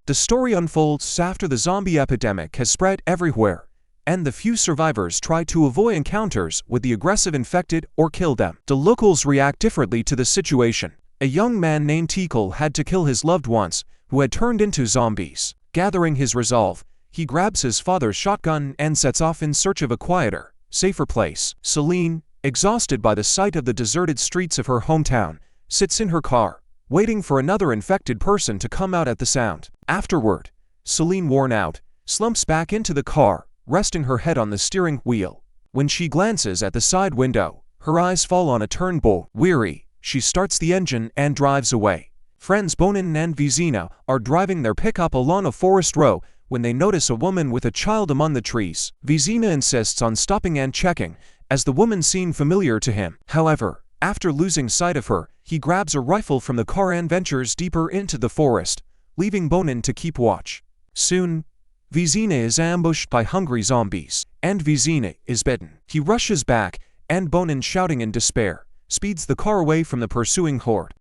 The story unfolds after the zombie epidemic has spread everywhere, and the few survivors try to avoid encounters with the aggressive infected or kill them. The locals react differently to the situation. A young man named Tikal had to kill his loved ones, who had turned into zombies. Gathering his resolve, he grabs his father's shotgun and sets off in search of a quieter, safer place. Celine, exhausted by the sight of the deserted streets of her hometown, sits in her car, waiting for another infected person to come out at the sound. Afterward, Celine, worn out, slumps back into the car, resting her head on the steering wheel. When she glances at the side window, her eyes fall on a turnbow. Weary, she starts the engine and drives away. Friends Bonin and Vizina are driving their pickup along a forest row when they notice a woman with a child among the trees. Vizina insists on stopping and checking, as the woman seemed familiar to him. However, after losing sight of her, he grabs a rifle from the car and ventures deeper into the forest, leaving Bonin to keep watch. Soon, Vizina is ambushed by hungry zombies, and Vizina is bitten. He rushes back, and Bonin, shouting in despair, speeds the car away from the pursuing horde.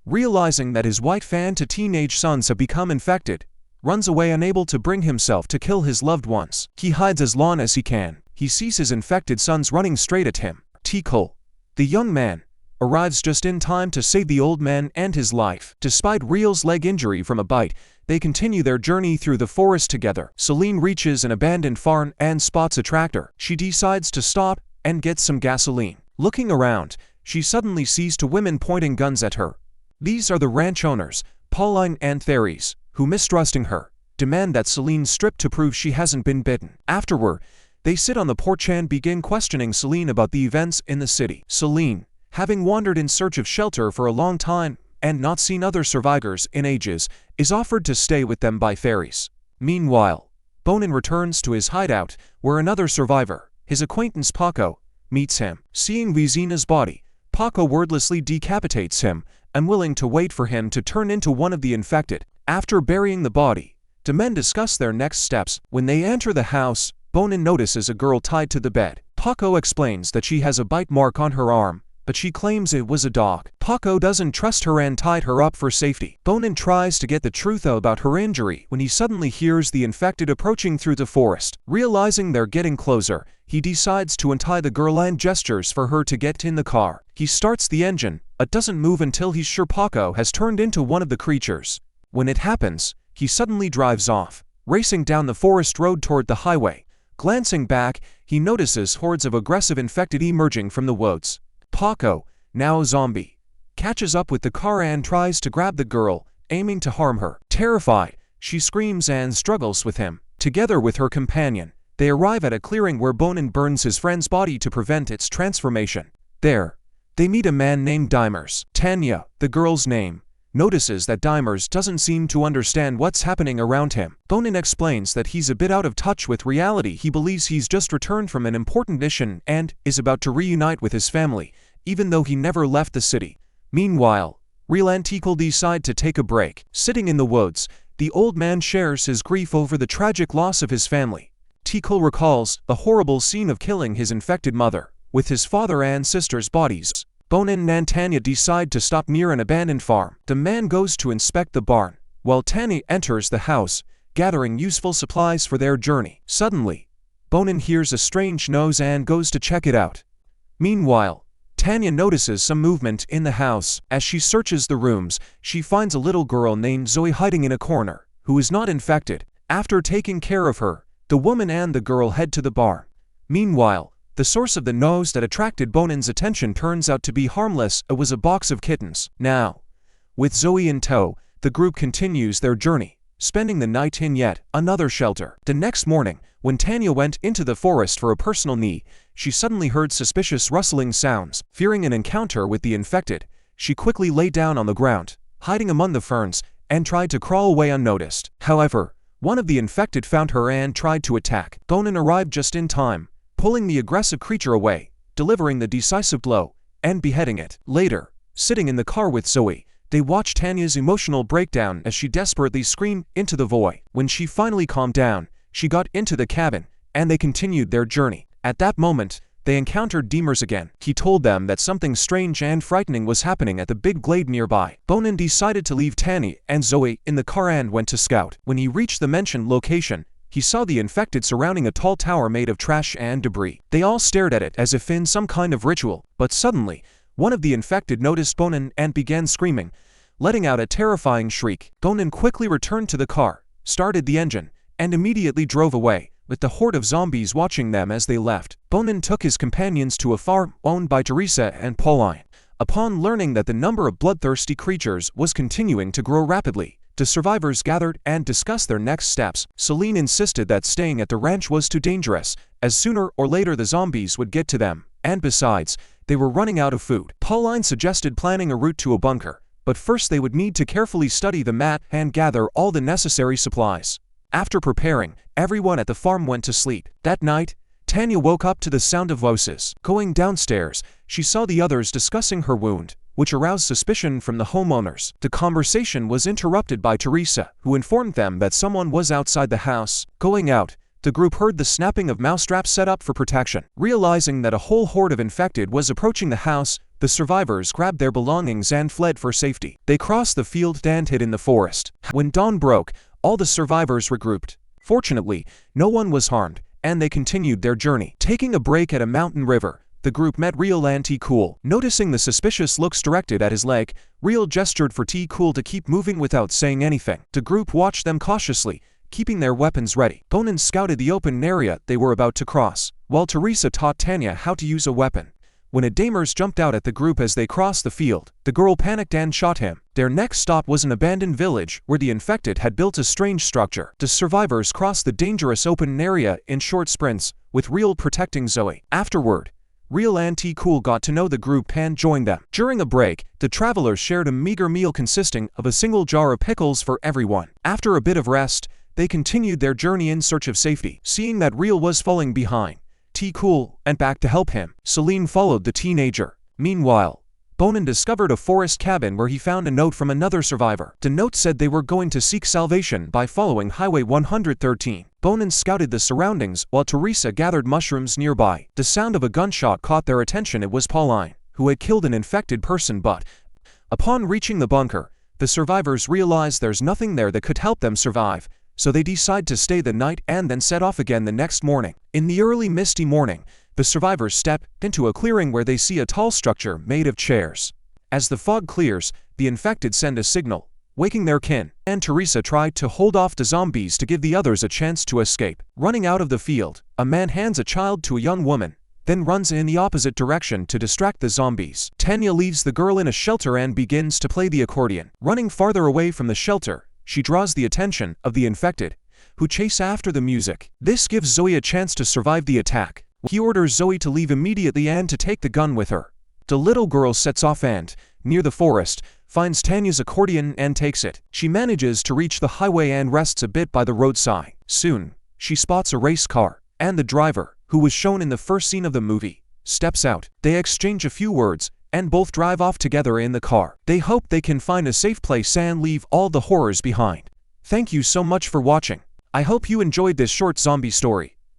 Realizing that his wife and 2 teenage sons have become infected, runs away, unable to bring himself to kill his loved ones. He hides as long as he can. He sees his infected sons running straight at him. Tikal, the young man, arrives just in time to save the old man and his life. Despite Real's leg injury from a bite, they continue their journey through the forest together. Celine reaches an abandoned farm and spots a tractor. She decides to stop and get some gasoline. Looking around, she suddenly sees 2 women pointing guns at her. These are the ranch owners, Pauline and Therese, who, mistrusting her, demand that Celine strip to prove she hasn't been bitten. Afterward, they sit on the porch and begin questioning Celine about the events in the city. Celine, having wandered in search of shelter for a long time and not seen other survivors in ages, is offered to stay with them by Therese. Meanwhile, Bonin returns to his hideout, where another survivor, his acquaintance Paco, meets him. Seeing Vizina's body, Paco wordlessly decapitates him, unwilling to wait for him to turn into one of the infected. After burying the body, the men discuss their next steps. When they enter the house, Bonin notices a girl tied to the bed. Paco explains that she has a bite mark on her arm, but she claims it was a dog. Paco doesn't trust her and tied her up for safety. Bonin tries to get the truth about her injury when he suddenly hears the infected approaching through the forest. Realizing they're getting closer, he decides to untie the girl and gestures for her to get in the car. He starts the engine, but doesn't move until he's sure Paco has turned into one of the creatures. When it happens, he suddenly drives off, racing down the forest road toward the highway. Glancing back, he notices hordes of aggressive infected emerging from the woods. Paco, now a zombie, catches up with the car and tries to grab the girl, aiming to harm her. Terrified, she screams and struggles with him. Together with her companion, they arrive at a clearing where Bonin burns his friend's body to prevent its transformation. There, they meet a man named Dimers. Tanya, the girl's name, notices that Dimers doesn't seem to understand what's happening around him. Bonin explains that he's a bit out of touch with reality. He believes he's just returned from an important mission and is about to reunite with his family, even though he never left the city. Meanwhile, Real and Tikal decide to take a break. Sitting in the woods, the old man shares his grief over the tragic loss of his family. Tikal recalls the horrible scene of killing his infected mother, with his father and sister's bodies. Bonin and Tanya decide to stop near an abandoned farm. The man goes to inspect the barn, while Tanya enters the house, gathering useful supplies for their journey. Suddenly, Bonin hears a strange noise and goes to check it out. Meanwhile, Tanya notices some movement in the house. As she searches the rooms, she finds a little girl named Zoe hiding in a corner, who is not infected. After taking care of her, the woman and the girl head to the barn. Meanwhile, the source of the noise that attracted Bonin's attention turns out to be harmless. It was a box of kittens. Now, with Zoe in tow, the group continues their journey, spending the night in yet another shelter. The next morning, when Tanya went into the forest for a personal need, she suddenly heard suspicious rustling sounds. Fearing an encounter with the infected, she quickly lay down on the ground, hiding among the ferns, and tried to crawl away unnoticed. However, one of the infected found her and tried to attack. Bonin arrived just in time, pulling the aggressive creature away, delivering the decisive blow, and beheading it. Later, sitting in the car with Zoe, they watched Tanya's emotional breakdown as she desperately screamed into the void. When she finally calmed down, she got into the cabin, and they continued their journey. At that moment, they encountered Demers again. He told them that something strange and frightening was happening at the big glade nearby. Bonin decided to leave Tanny and Zoe in the car and went to scout. When he reached the mentioned location, he saw the infected surrounding a tall tower made of trash and debris. They all stared at it as if in some kind of ritual, but suddenly, one of the infected noticed Bonin and began screaming, letting out a terrifying shriek. Bonin quickly returned to the car, started the engine, and immediately drove away, with the horde of zombies watching them as they left. Bonin took his companions to a farm owned by Teresa and Pauline. Upon learning that the number of bloodthirsty creatures was continuing to grow rapidly, the survivors gathered and discussed their next steps. Celine insisted that staying at the ranch was too dangerous, as sooner or later the zombies would get to them, and besides, they were running out of food. Pauline suggested planning a route to a bunker, but first they would need to carefully study the map and gather all the necessary supplies. After preparing, everyone at the farm went to sleep. That night, Tanya woke up to the sound of voices. Going downstairs, she saw the others discussing her wound, which aroused suspicion from the homeowners. The conversation was interrupted by Teresa, who informed them that someone was outside the house. Going out, the group heard the snapping of mousetraps set up for protection. Realizing that a whole horde of infected was approaching the house, the survivors grabbed their belongings and fled for safety. They crossed the field and hid in the forest. When dawn broke, all the survivors regrouped. Fortunately, no one was harmed, and they continued their journey. Taking a break at a mountain river, the group met Real and T-Cool. Noticing the suspicious looks directed at his leg, Real gestured for T-Cool to keep moving without saying anything. The group watched them cautiously, keeping their weapons ready. Bonin scouted the open area they were about to cross, while Teresa taught Tanya how to use a weapon. When a Damers jumped out at the group as they crossed the field, the girl panicked and shot him. Their next stop was an abandoned village where the infected had built a strange structure. The survivors crossed the dangerous open area in short sprints, with Real protecting Zoe. Afterward, Real and T-Cool got to know the group and joined them. During a break, the travelers shared a meager meal consisting of a single jar of pickles for everyone. After a bit of rest, they continued their journey in search of safety. Seeing that Real was falling behind, T-Cool went back to help him. Celine followed the teenager. Meanwhile, Bonin discovered a forest cabin where he found a note from another survivor. The note said they were going to seek salvation by following Highway 113. Bonin scouted the surroundings while Teresa gathered mushrooms nearby. The sound of a gunshot caught their attention. It was Pauline, who had killed an infected person, but upon reaching the bunker, the survivors realized there's nothing there that could help them survive, so they decide to stay the night and then set off again the next morning. In the early misty morning, the survivors step into a clearing where they see a tall structure made of chairs. As the fog clears, the infected send a signal, waking their kin, and Teresa tried to hold off the zombies to give the others a chance to escape. Running out of the field, a man hands a child to a young woman, then runs in the opposite direction to distract the zombies. Tanya leaves the girl in a shelter and begins to play the accordion. Running farther away from the shelter, she draws the attention of the infected, who chase after the music. This gives Zoe a chance to survive the attack. He orders Zoe to leave immediately and to take the gun with her. The little girl sets off and, near the forest, finds Tanya's accordion and takes it. She manages to reach the highway and rests a bit by the roadside. Soon, she spots a race car, and the driver, who was shown in the first scene of the movie, steps out. They exchange a few words, and both drive off together in the car. They hope they can find a safe place and leave all the horrors behind. Thank you so much for watching. I hope you enjoyed this short zombie story.